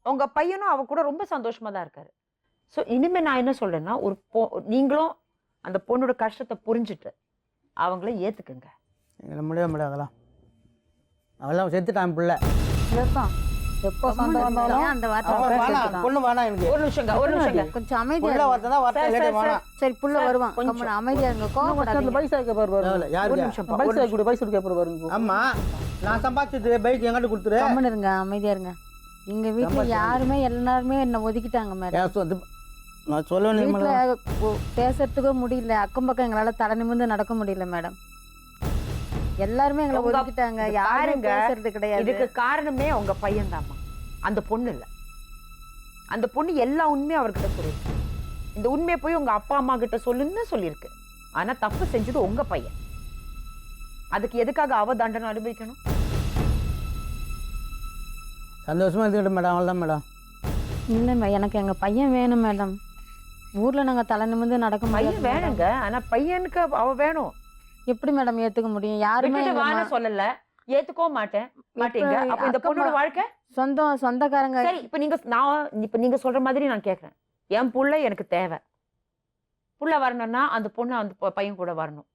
உங்க பையனும் அவ கூட ரொம்ப சந்தோஷமா தான் இருக்காரு. சோ இனிமே நான் என்ன சொல்றேன்னா, நீங்களும் அந்த பொண்ணோட கஷ்டத்தை புரிஞ்சுட்டு அவங்கள ஏத்துக்குங்க. எங்களை முடியாது மேடம் அதெல்லாம். அவெல்லாம் செத்துட்டான் பிள்ளை. இதுதான் எப்போ சண்டை வந்தாலும் அந்த வார்த்தை அவன் வேணாம், பொண்ணு வேணாம் எனக்கு. ஒரு நிமிஷங்க. கொஞ்சம் அமைதியா புள்ள இருங்க. வரதான் வரட்டும், இல்லாட்டி வேணாம். சரி புள்ள வருவான். கொஞ்சம். கம்முனு அமைதியா இருங்க. அந்த கோவப்படாதீங்க. பைசா கேட்க பாரு தேவையில்ல, ஒரு யாருக்கு? நிமிஷம் பைசா கூட பைசா கேட்க பாருங்க. ஆமா, நான் சம்பாதிச்சது பைக் எங்கிட்ட கொடுத்துரு. கம்முனு இருங்க, அமைதியா இருங்க. எங்க வீட்டுல யாருமே எல்லாருமே என்ன ஒதுக்கிட்டாங்க மேடம். ஏன் சொத்து நான் சொல்லணும் வீட்டுல பேசுறதுக்கோ முடியல. அக்கம் பக்கம் எங்களால தலை நிமிர்ந்து நடக்க முடியல மேடம். எல்லாருமே எங்களை உங்க- ஒதுக்கிட்டாங்க. இங்க யாருமே பாருங்க, பேசுறது கிடையாது. இதுக்கு காரணமே உங்க பையன் தாம்மா, அந்த பொண்ணு இல்ல. அந்த பொண்ணு எல்லா உண்மையும் அவர்கிட்ட சொல்லிருக்கு. இந்த உண்மையை போய் உங்க அப்பா அம்மா கிட்ட சொல்லுன்னு சொல்லியிருக்கு. ஆனா தப்பு செஞ்சது உங்க பையன். அதுக்கு எதுக்காக அவ தண்டனை அனுபவிக்கணும்? சந்தோஷமா இருந்துக்கிட்டு மேடம், அவ்வளோதான் மேடம். இல்ல எனக்கு எங்க பையன் வேணும் மேடம். ஊர்ல நாங்க தலை நிமிர்ந்து நடக்க பையன் முடியாது மேடம். வேணுங்க, ஆனா பையனுக்கு அவ வேணும். எப்படி மேடம் ஏத்துக்க முடியும்? யாருமே விட்டுட்டு எங்க வான்னு மா- சொல்லல, ஏத்துக்கவும் மாட்டீங்க. அப்ப இந்த பொண்ணோட வாழ்க்கை சொந்தக்காரங்க சரி. இப்ப நீங்க சொல்ற மாதிரி நான் கேக்குறேன். என் புள்ள எனக்கு தேவை. புள்ள வரணும்னா அந்த பொண்ணு அந்த பையன் கூட வரணும்.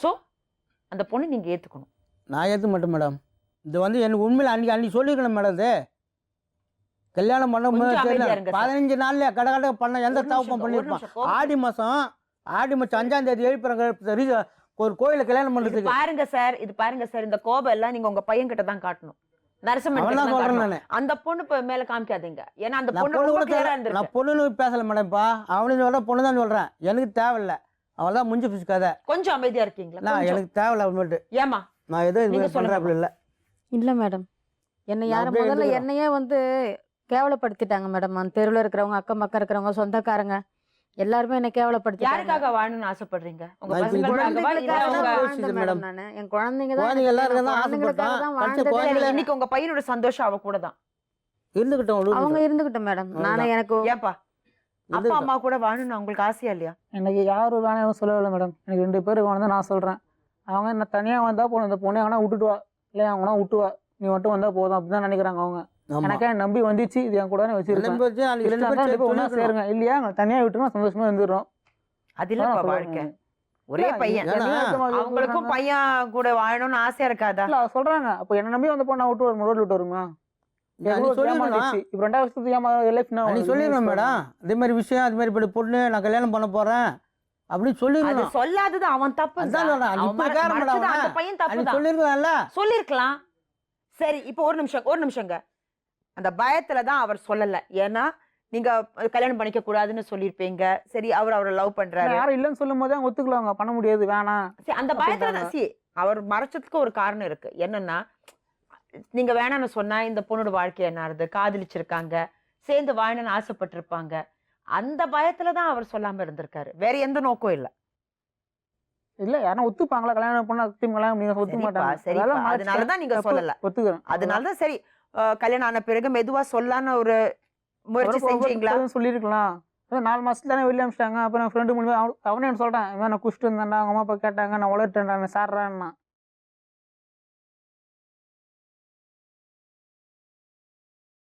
சோ அந்த பொண்ணு நீங்க ஏத்துக்கணும். நான் ஏற்ற மாட்டேன் மேடம். இது வந்து எனக்கு உண்மையில் அன்னைக்கு சொல்லியிருக்கணும் மேடம். இது கல்யாணம் பண்ண கொஞ்சம் அமைதியா இருங்க சார். 15 நாள்ல கடை பண்ண எந்த ஒரு தவப்பம் நிமிஷம், பண்ணியிருப்பான். ஒரு நிமிஷம். ஆடி மாதம் 5ஆம் தேதி எழுப்புறாங்க ஒரு கோயில கல்யாணம் இது பண்ணுறதுக்கு. பாருங்க சார், இந்த கோபம் எல்லாம் நீங்க உங்க பையன் கிட்ட தான் காட்டணும். நரசிம்மன் கிட்ட அவன்தான் தான் சொல்றேன் காட்டணும். நானு. அந்த பொண்ணு மேல காமிக்காதீங்க. ஏன்னா அந்த நான் பொண்ணு பொண்ணு ரொம்ப கூட clear-ஆ நான் இருந்திருக்கு. பொண்ணுன்னு பேசல மேடம்ப்பா. அவனு சொல்ற பொண்ணு தான் சொல்றேன். எனக்கு தேவையில்ல. அவள் தான் முடிஞ்சு பிடிச்சி கதை. கொஞ்சம் அமைதியா இருக்கீங்களா? நான் கொஞ்சம். எனக்கு தேவையில்ல அவன்ட்டு. ஏமா நான் எதுவும் நீங்க இது பண்றாப்புல இல்லை. இல்ல மேடம். என்னை நான் யாரும் அப்படியே முதல்ல இருந்துக்கிறேன். என்னையே வந்து கேவலப்படுத்திட்டாங்க மேடம். அந்த தெருவில் இருக்கிறவங்க, அக்கம் பக்கம் இருக்கிறவங்க, சொந்தக்காரங்க எல்லாருமே என்ன கேவலப்படுத்திட்டாங்க. யாருக்காக வாழணும்னு ஆசைப்படுறீங்க? உங்க நான் இப்ப பசங்களுக்காகவா? இல்ல குழந்தைகளுக்காக உங்க தான் பேசிட்டு வாழ்ந்தேன் மேடம். மேடம் நானு. என் குழந்தைங்க தான் குழந்தைங்க எல்லாருக்கும் தான் குழந்தைங்களுக்காக ஆசைப்பட்டான். தான் கடைசி வாழ்ந்ததே. குழந்தைங்கள இன்னைக்கு உங்க பையனோட சந்தோஷம் அவ கூட தான். இருந்துகிட்டோம் அவங்க அவளுக்கு. இருந்துகிட்டேன் மேடம். நானே அவ்வளவுதான். எனக்கு ஏப்பா அப்பா அம்மா கூட வாழணும்னு உங்களுக்கு ஆசையா இல்லையா? எனக்கு யாரும் வேணாம் சொல்லவில்லை மேடம். எனக்கு 2 பேர் வேணும் நான் சொல்கிறேன். அவங்க என்ன தனியாக வந்தால் போதும், இந்த பொண்ணை அவனா விட்டுட்டு வா, இல்லை அவனா விட்டு வா, நீ மட்டும் வந்தால் போதும் அப்படி தான் நினைக்கிறாங்க அவங்க. ஆமா. எனக்கே நம்பி வந்துச்சு, இது என் கூட வச்சிருக்கேன். ரெண்டு பேரும் நாளைக்கு ரெண்டு பேரும் சேர்த்து ஒன்றா சொல்லிருக்கணும். சேருங்க, இல்லையா தனியாக விட்டுருவோம், சந்தோஷமா இருந்துடுறோம். அது இல்லப்பா அதான் வாழ்க்கை. சொல்றேன். ஒரே பையன். ஏன்னா, அவங்களுக்கும் பையன் கூட வாழணும்னு ஆசையா இருக்காதா? இல்ல சொல்றாங்க. அப்போ என்ன நம்பி வந்த பொண்ணை விட்டு வரும், ரோட்ல விட்டு வருமா? நீ சொல்லிருக்கணும். இப்போ 2 வருஷத்துக்கு லைஃப் நீ சொல்லிருக்கணும் மேடம். அதே மாதிரி விஷயம், அது மாதிரி இப்படி பொண்ணு நான் கல்யாணம் பண்ண போறேன் அப்படின்னு அது சொல்லிருக்கணும். சொல்லாதது அவன் தப்பு. அதான் சொல்றேன். அவன் இப்ப இருக்காரு மேடம் மறைச்சது அவன். அந்த பையன் தப்பு நீ தான். சொல்லிருக்கலாம்ல. சொல்லிருக்கலாம். சரி, இப்போ ஒரு நிமிஷங்க. அந்த பயத்துல தான் அவர் சொல்லல. ஏன்னா நீங்க கல்யாணம் பண்ணிக்க கூடாதுன்னு சொல்லிருப்பீங்க. சரி, அவரை லவ் பண்றாரு. யாரும் இல்லைன்னு சொல்லும் போது அவங்க ஒத்துக்கலாங்க, பண்ண முடியாது, வேணாம். சரி, அந்த பயத்துல தான் அவர் மறைச்சதுக்கு ஒரு காரணம் இருக்கு. என்னன்னா, நீங்க வேணாம்னு சொன்னா இந்த பொண்ணோட வாழ்க்கை என்ன ஆறுது? காதலிச்சிருக்காங்க, சேர்ந்து வாழணும்னு ஆசைப்பட்டிருப்பாங்க. அந்த பயத்துல தான் அவர் சொல்லாம இருந்திருக்காரு. வேற எந்த நோக்கம் இல்ல. இல்ல யாரும் ஒத்துப்பாங்களா கல்யாணம் பண்ணா? கல்யாணம் நீங்க ஒத்துக்க சரிப்பா, மாட்டாங்க. சரிப்பா. அதெல்லாம் மறைச்சு அதனாலதான் நீங்க தப்பு, சொல்லல. ஒத்துக்கிறேன். அதனாலதான் சரி, கல்யாணம் ஆன பிறகு மெதுவா சொல்லான்னு ஒரு முயற்சி செஞ்சீங்களா? சொல்லிருக்கலாம். 4 மாசத்துல தானே வெளியே அமிச்சிட்டாங்க. அப்புறம் ஃப்ரெண்டு மூலியமா அவனே சொல்றேன், இவன் நான் குஷ்டு இருந்தாண்டா, அவங்க அம்மா அப்பா கேட்டாங்க, நான் உளர்ட்டேன்டா, சாடுறான்னா